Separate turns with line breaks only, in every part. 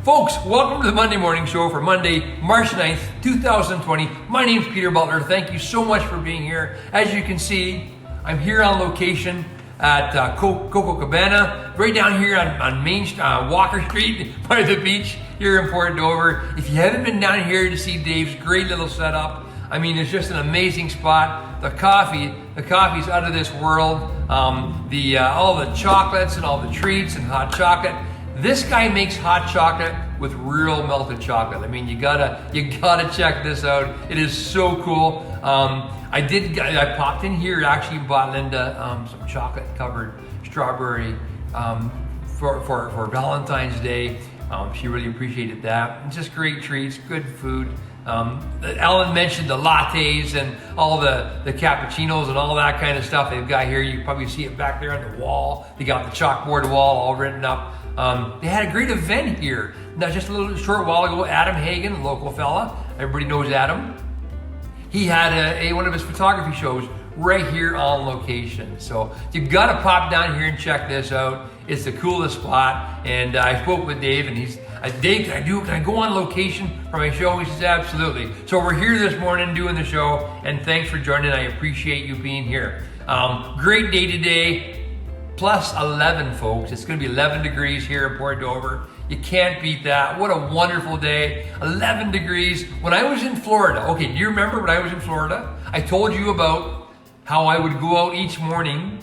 Folks, welcome to the Monday Morning Show for Monday, March 9th, 2020. My name's Peter Butler. Thank you so much for being here. As you can see, I'm here on location at Coco Cabana, right down here on Walker Street by the beach here in Port Dover. If you haven't been down here to see Dave's great little setup, I mean, it's just an amazing spot. The coffee's out of this world. All the chocolates and all the treats and hot chocolate. This guy makes hot chocolate with real melted chocolate. I mean, you gotta check this out. It is so cool. I popped in here, actually bought Linda some chocolate covered strawberry for Valentine's Day. She really appreciated that. It's just great treats, good food. Alan mentioned the lattes and all the cappuccinos and all that kind of stuff they've got here. You can probably see it back there on the wall. They got the chalkboard wall all written up. They had a great event here. Now, just a little short while ago, Adam Hagen, a local fella, everybody knows Adam. He had one of his photography shows right here on location. So you gotta pop down here and check this out. It's the coolest spot. And I spoke with Dave, and he's, Dave, can I go on location for my show? He says, absolutely. So we're here this morning doing the show, and thanks for joining. I appreciate you being here. Great day today. Plus 11, folks. It's going to be 11 degrees here in Port Dover. You can't beat that. What a wonderful day. 11 degrees. When I was in Florida, okay, do you remember when I was in Florida? I told you about how I would go out each morning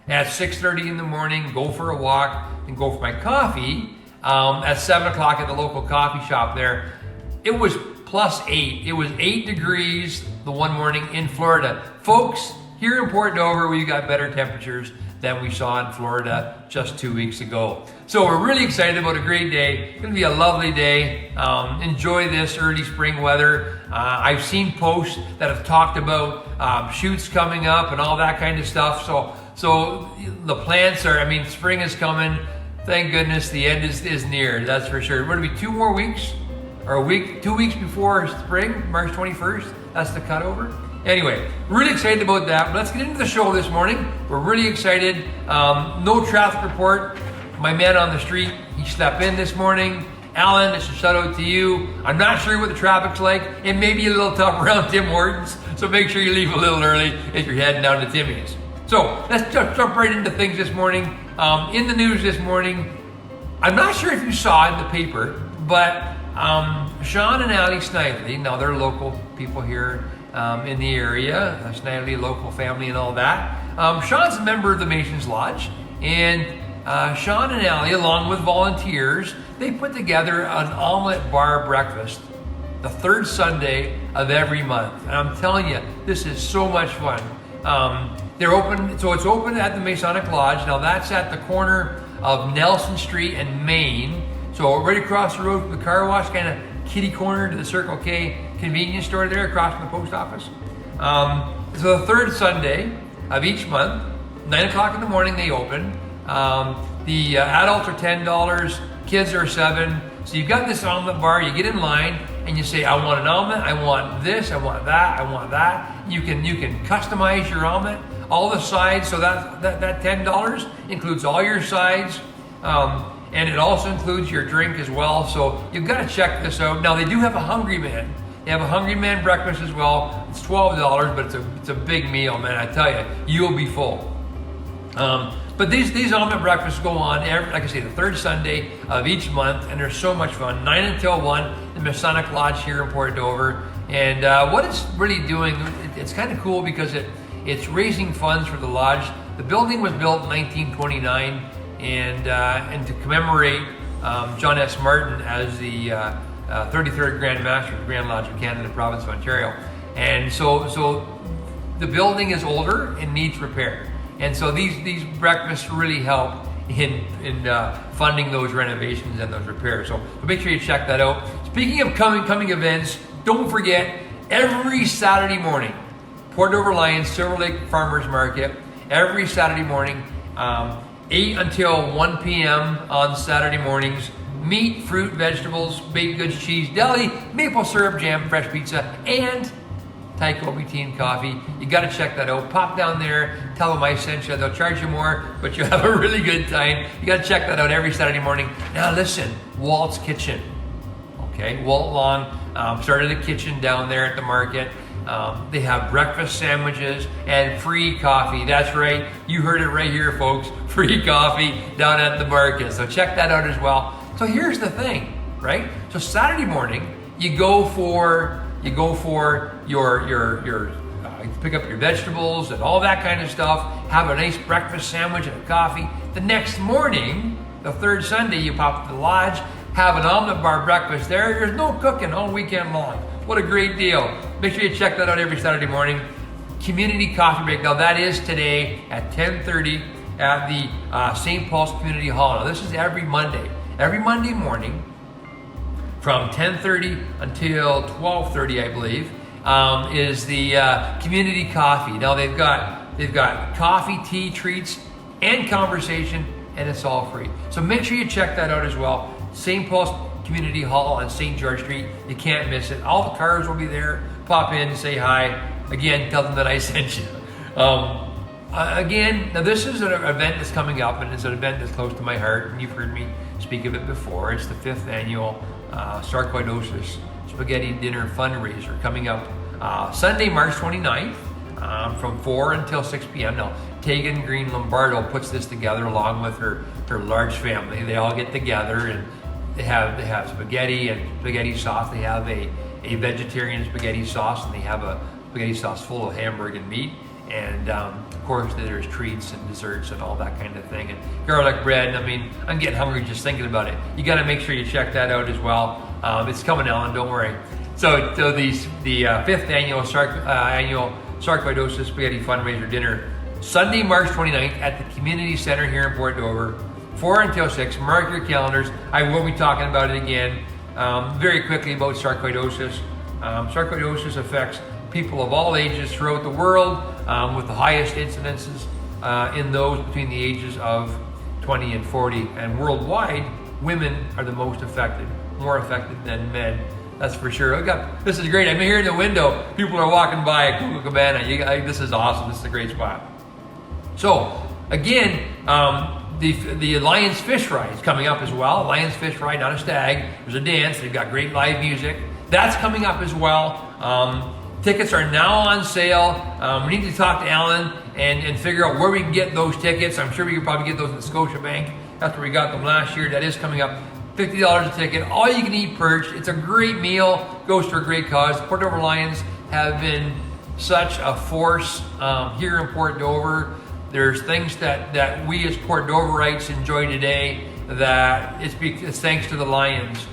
at 6:30 in the morning, go for a walk, and go for my coffee at 7 o'clock at the local coffee shop there. It was plus 8. It was 8 degrees the one morning in Florida. Folks, here in Port Dover, we've got better temperatures than we saw in Florida just 2 weeks ago. So we're really excited about a great day. It's gonna be a lovely day. Enjoy this early spring weather. I've seen posts that have talked about shoots coming up and all that kind of stuff. So the plants are, I mean, spring is coming. Thank goodness the end is near, that's for sure. We're gonna be 2 more weeks, or 2 weeks before spring, March 21st. That's the cutover. Anyway, really excited about that. Let's get into the show this morning. We're really excited. No traffic report. My man on the street, he slept in this morning. Alan, it's a shout out to you. I'm not sure what the traffic's like. It may be a little tough around Tim Hortons, so make sure you leave a little early if you're heading down to Timmy's. So let's jump right into things this morning. In the news this morning, I'm not sure if you saw in the paper, but Sean and Ali Snively, now they're local people here in the area, Snively, local family and all that. Sean's a member of the Masons Lodge, and Sean and Ali, along with volunteers, they put together an omelet bar breakfast the third Sunday of every month. And I'm telling you, this is so much fun. They're open, so it's open at the Masonic Lodge. Now that's at the corner of Nelson Street and Main. So right across the road from the car wash, kind of kitty corner to the Circle K convenience store there across from the post office. So the third Sunday of each month, 9 o'clock in the morning they open. The adults are $10, kids are $7. So you've got this omelet bar, you get in line and you say, I want an omelet, I want this, I want that, I want that. You can customize your omelet, all the sides, so that $10 includes all your sides. And it also includes your drink as well. So you've got to check this out. Now they do have a Hungry Man. They have a Hungry Man breakfast as well. It's $12, but it's a big meal, man. I tell you, you'll be full. But these omelet breakfasts go on like I say, the third Sunday of each month, and they're so much fun. 9 until 1, the Masonic Lodge here in Port Dover. And what it's really doing, it's kind of cool because it's raising funds for the lodge. The building was built in 1929. And to commemorate John S. Martin as the 33rd Grand Master of the Grand Lodge of Canada, Province of Ontario. And so the building is older and needs repair. And so these breakfasts really help in funding those renovations and those repairs. So make sure you check that out. Speaking of coming events, don't forget, every Saturday morning, Port Dover Lions Silver Lake Farmers Market, every Saturday morning, 8 until 1 p.m. on Saturday mornings. Meat, fruit, vegetables, baked goods, cheese, deli, maple syrup, jam, fresh pizza, and Thai Kobe tea and coffee. You got to check that out. Pop down there, tell them I sent you. They'll charge you more, but you'll have a really good time. You got to check that out every Saturday morning. Now listen, Walt's Kitchen. Okay, Walt Long started a kitchen down there at the market. They have breakfast sandwiches and free coffee. That's right, you heard it right here, folks. Free coffee down at the market. So check that out as well. So here's the thing, right? So Saturday morning, you go for your pick up your vegetables and all that kind of stuff. Have a nice breakfast sandwich and a coffee. The next morning, the third Sunday, you pop to the lodge. Have an omelet bar breakfast there. There's no cooking all weekend long. What a great deal. Make sure you check that out every Saturday morning. Community coffee break. Now that is today at 10:30 at the St. Paul's Community Hall. Now this is every Monday. Every Monday morning from 10:30 until 12:30, I believe, is the community coffee. Now they've got coffee, tea, treats, and conversation, and it's all free. So make sure you check that out as well. St. Paul's Community Hall on St. George Street. You can't miss it. All the cars will be there. Pop in, say hi. Again, tell them that I sent you. Again, now this is an event that's coming up, and it's an event that's close to my heart, and you've heard me speak of it before. It's the 5th annual Sarcoidosis Spaghetti Dinner Fundraiser coming up Sunday, March 29th from 4 until 6 p.m. Now, Hagen Green Lombardo puts this together along with her large family. They all get together and they have spaghetti and spaghetti sauce. They have a vegetarian spaghetti sauce, and they have a spaghetti sauce full of hamburger and meat. And of course, there's treats and desserts and all that kind of thing. And garlic bread. I mean, I'm getting hungry just thinking about it. You got to make sure you check that out as well. It's coming, Ellen. Don't worry. So the 5th annual Sarcoidosis Spaghetti Fundraiser Dinner, Sunday, March 29th at the Community Center here in Port Dover, 4 until 6. Mark your calendars. I will be talking about it again very quickly about sarcoidosis. Sarcoidosis affects people of all ages throughout the world, with the highest incidences in those between the ages of 20 and 40. And worldwide, women are the most affected, more affected than men. That's for sure. This is great. I'm here in the window. People are walking by at Coco Cabana. This is awesome. This is a great spot. So, again, the Lions Fish Ride is coming up as well. Lions Fish Ride, not a stag. There's a dance. They've got great live music. That's coming up as well. Tickets are now on sale. We need to talk to Alan and figure out where we can get those tickets. I'm sure we can probably get those in the Scotiabank after we got them last year. That is coming up. $50 a ticket. All you can eat perch. It's a great meal. Goes to a great cause. Port Dover Lions have been such a force here in Port Dover. There's things that we as Port Doverites enjoy today that it's thanks to the Lions.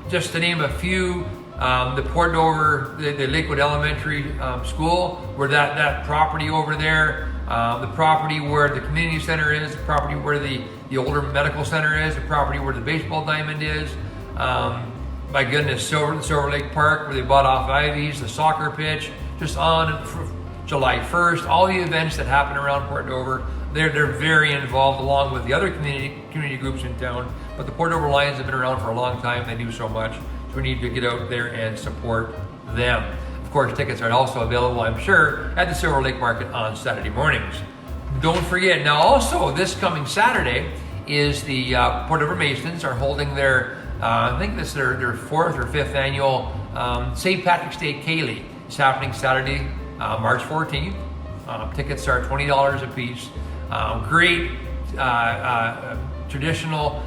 Just to name a few, the Port Dover, the Lakewood Elementary School, where that property over there, the property where the community center is, the property where the older medical center is, the property where the baseball diamond is. My goodness, Silver Lake Park, where they bought off Ivy's, the soccer pitch, just on July 1st, all the events that happen around Port Dover, they're very involved along with the other community groups in town. But the Port Dover Lions have been around for a long time. They do so much. So we need to get out there and support them. Of course, tickets are also available, I'm sure, at the Silver Lake Market on Saturday mornings. Don't forget, now also this coming Saturday is the Port Dover Masons are holding their, I think this is their 4th or 5th annual St. Patrick's Day Ceilidh. It's happening Saturday, March 14th. Tickets are $20 a piece. Great traditional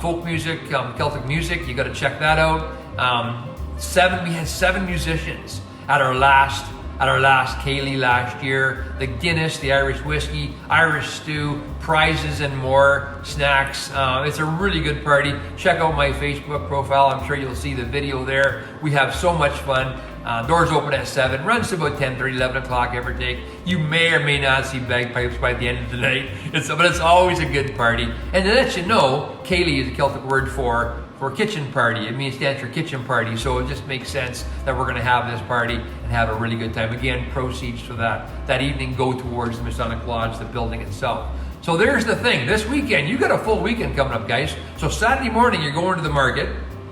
folk music, Celtic music. You got to check that out. We had 7 musicians at our last Ceilidh last year. The Guinness, the Irish whiskey, Irish stew, prizes and more, snacks. It's a really good party. Check out my Facebook profile. I'm sure you'll see the video there. We have so much fun. Doors open at 7, runs to about 10:30, 11 o'clock, give or take. You may or may not see bagpipes by the end of the night, but it's always a good party. And to let you know, Ceilidh is a Celtic word for kitchen party. It stands for kitchen party, so it just makes sense that we're going to have this party and have a really good time. Again, proceeds for that evening go towards the Masonic Lodge, the building itself. So there's the thing. This weekend, you got a full weekend coming up, guys. So Saturday morning, you're going to the market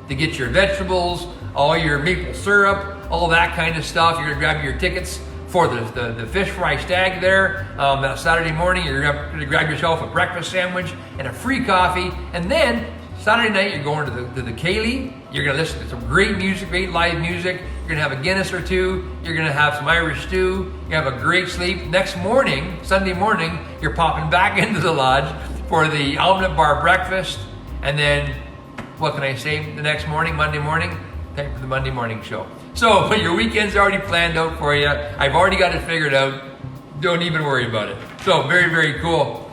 to get your vegetables, all your maple syrup, all that kind of stuff. You're gonna grab your tickets for the fish fry stag there that Saturday morning. You're gonna grab yourself a breakfast sandwich and a free coffee, and then Saturday night you're going to the Kaylee. You're gonna listen to some great music, great live music. You're gonna have a Guinness or two. You're gonna have some Irish stew. You have a great sleep. Next morning, Sunday morning, you're popping back into the lodge for the omelet bar breakfast, and then what can I say? The next morning, Monday morning, time for the Monday morning show. So your weekend's already planned out for you. I've already got it figured out. Don't even worry about it. So very, very cool.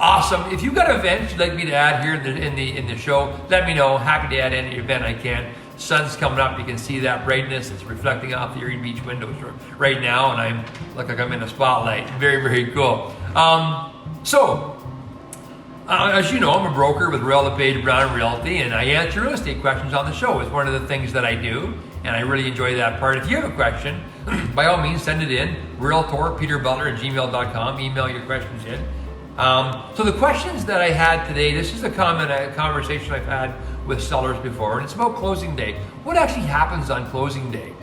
Awesome. If you've got events you'd like me to add here in the show, let me know. Happy to add any event I can. Sun's coming up. You can see that brightness. It's reflecting off the Erie Beach windows right now, and I look like I'm in a spotlight. Very, very cool. As you know, I'm a broker with Royal LePage Brown Realty, and I answer real estate questions on the show. It's one of the things that I do, and I really enjoy that part. If you have a question, by all means, send it in. realtorpeterbutler@gmail.com. Email your questions in. So the questions that I had today, this is a conversation I've had with sellers before, and it's about closing day. What actually happens on closing day?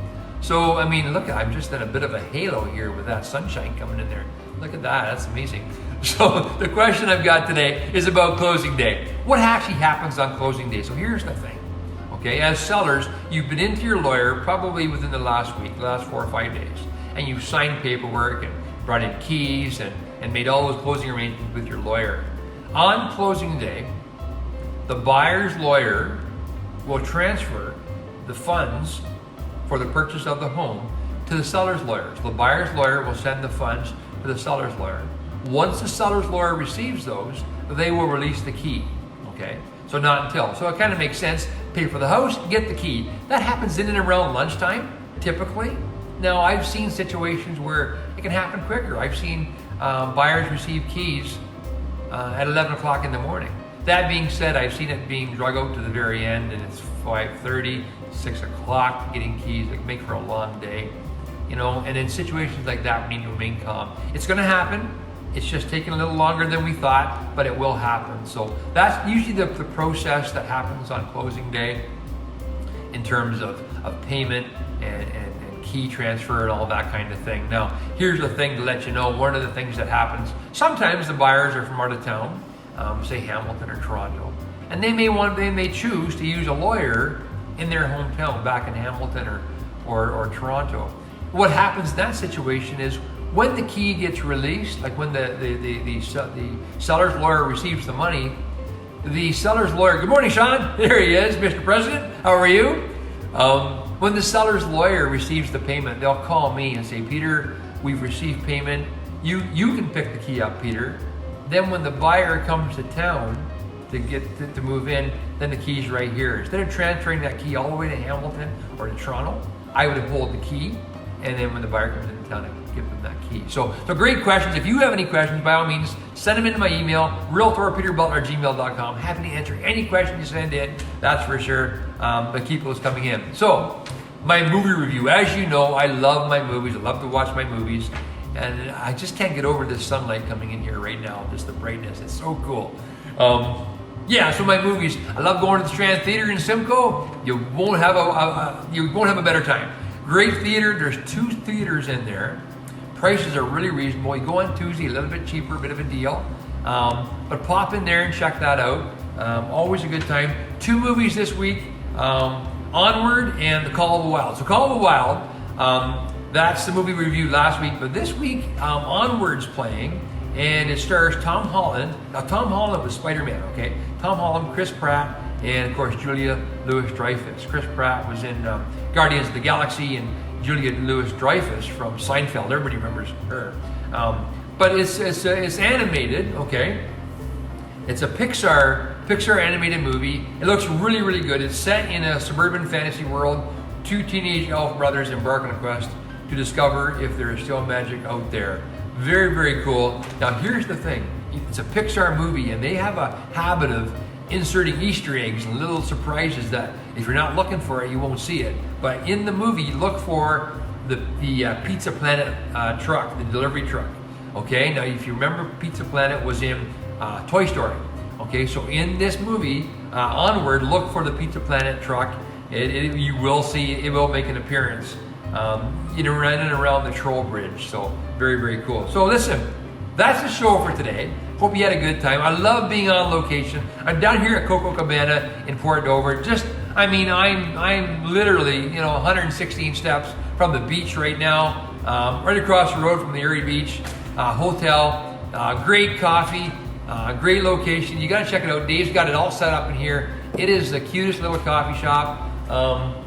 So, I mean, look, I'm just in a bit of a halo here with that sunshine coming in there. Look at that, that's amazing. So the question I've got today is about closing day. What actually happens on closing day? So here's the thing, okay? As sellers, you've been into your lawyer probably within the last week, the last 4 or 5 days, and you've signed paperwork and brought in keys and made all those closing arrangements with your lawyer. On closing day, the buyer's lawyer will transfer the funds for the purchase of the home to the seller's lawyer. So the buyer's lawyer will send the funds to the seller's lawyer. Once the seller's lawyer receives those, they will release the key, okay? So not until. So it kind of makes sense. Pay for the house, get the key. That happens in and around lunchtime, typically. Now, I've seen situations where it can happen quicker. I've seen buyers receive keys at 11 o'clock in the morning. That being said, I've seen it being drug out to the very end, and it's 5:30, 6 o'clock getting keys. It can make for a long day, you know. And in situations like that, we need to remain calm. It's going to happen. It's just taking a little longer than we thought, but it will happen. So that's usually the process that happens on closing day in terms of payment and key transfer and all that kind of thing. Now, here's the thing to let you know. One of the things that happens, sometimes the buyers are from out of town, say Hamilton or Toronto, and they may choose to use a lawyer in their hometown, back in Hamilton or Toronto. What happens in that situation is when the key gets released, like when the seller's lawyer receives the money, the seller's lawyer, good morning, Sean. There he is, Mr. President. How are you? When the seller's lawyer receives the payment, they'll call me and say, Peter, we've received payment. You can pick the key up, Peter. Then when the buyer comes to town to move in, then the key's right here. Instead of transferring that key all the way to Hamilton or to Toronto, I would hold the key, and then when the buyer comes into town, I give them that key. So great questions. If you have any questions, by all means, send them into my email, realtorpeterbutler@gmail.com. Happy to answer any question you send in, that's for sure. But keep those coming in. So, my movie review. As you know, I love my movies. I love to watch my movies. And I just can't get over this sunlight coming in here right now. Just the brightness. It's so cool. So my movies. I love going to the Strand Theater in Simcoe. You won't have a better time. Great theater. There's 2 theaters in there. Prices are really reasonable. You go on Tuesday, a little bit cheaper, a bit of a deal. But pop in there and check that out. Always a good time. 2 movies this week. Onward and The Call of the Wild. So Call of the Wild, that's the movie we reviewed last week. But this week, Onward's playing. And it stars Tom Holland. Now, Tom Holland was Spider-Man, okay? Tom Holland, Chris Pratt, and of course, Julia Louis-Dreyfus. Chris Pratt was in Guardians of the Galaxy, and Julia Louis-Dreyfus from Seinfeld. Everybody remembers her. But it's animated, okay? It's a Pixar animated movie. It looks really, really good. It's set in a suburban fantasy world. 2 teenage elf brothers embark on a quest to discover if there is still magic out there. Very, very cool. Now, here's the thing. It's a Pixar movie, and they have a habit of inserting Easter eggs and little surprises that if you're not looking for it, you won't see it. But in the movie, look for the Pizza Planet truck, the delivery truck. Okay, now if you remember, Pizza Planet was in Toy Story. Okay, so in this movie, Onward, look for the Pizza Planet truck. You will see it will make an appearance in and around the Troll Bridge. So very, very cool. So listen, that's the show for today. Hope you had a good time. I love being on location. I'm down here at Coco Cabana in Port Dover. I'm literally 116 steps from the beach right now, right across the road from the Erie Beach Hotel. Great coffee, great location. You got to check it out. Dave's got it all set up in here. It is the cutest little coffee shop.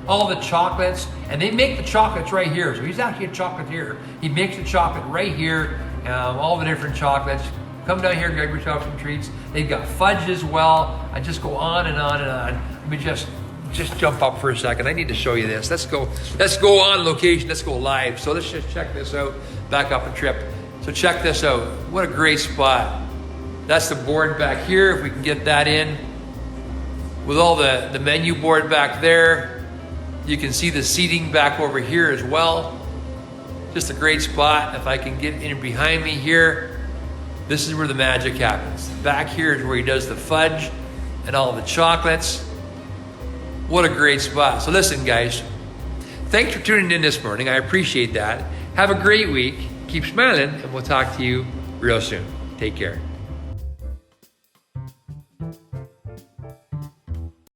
All the chocolates, and they make the chocolates right here. So he's actually a chocolatier. He makes the chocolate right here. All the different chocolates. Come down here, grab yourself some treats. They've got fudge as well. I just go on and on and on. Let me just jump up for a second. I need to show you this. Let's go on location. Let's go live. So let's just check this out. Back up a trip. So check this out. What a great spot. That's the board back here, if we can get that in. With all the menu board back there. You can see the seating back over here as well. Just a great spot. If I can get in behind me here, this is where the magic happens. Back here is where he does the fudge and all the chocolates. What a great spot. So listen, guys, thanks for tuning in this morning. I appreciate that. Have a great week. Keep smiling, and we'll talk to you real soon. Take care.